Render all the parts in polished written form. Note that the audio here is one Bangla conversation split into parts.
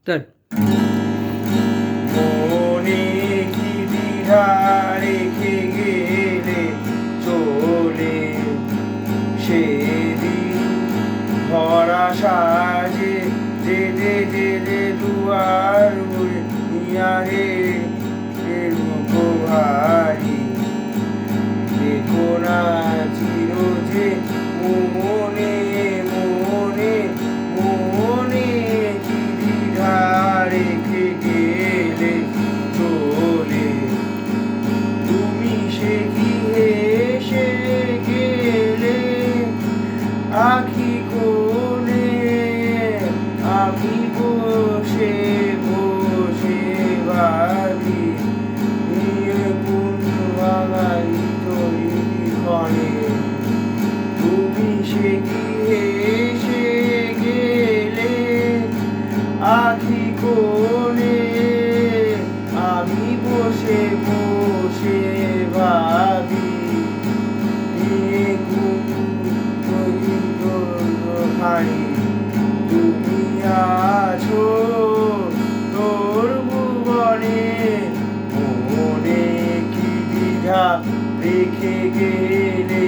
তার মনে কি দ্বিধা রেখে গেলে চলে সেদিন ভরা সাজে যেতে যেতে দুয়ার নিয়ারে ভারী দেখো না চির যে মনে মনে মনে কি দ্বিধা রেখে গেলে চলে তুমি সে কি হেসে গেলে আখি কোণে আমি বসে বসে ভাবি নিয়ে কোন বাঙালি তৈরি করে তুমি সে কি হেসে গেলে আখি কোণে আমি বসে বসে ভাবি নিয়ে কোন তৈরি খানি তুমি আছো তোর ভুবনে মনে কি দ্বিধা রেখে গেলে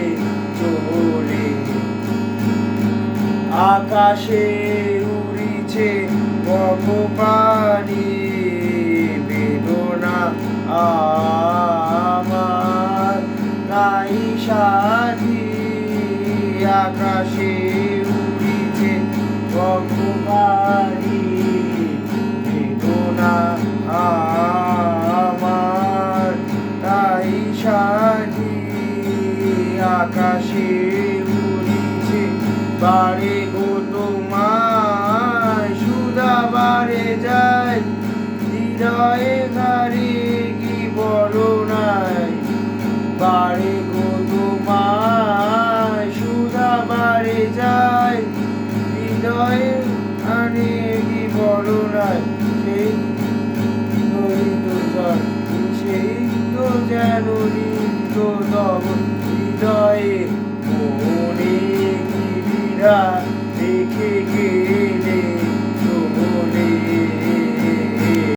চলে আকাশে উড়িছে পানি বেদনা আমার নাই সাথী আকাশে উড়িছে পানি বেদনা আমার তাই সাথী আকাশে উড়িছে বারে গো তোমায় সুধা বারে যায় হৃদয়ে ঘাড়ে কি বড় নাই বারে গো তোমায় সুধা বারে যায় হৃদয়ে আনে কি বড় নাই সেই তো যেন নিত্য তব হৃদয়ে মনে কি দ্বিধা রেখে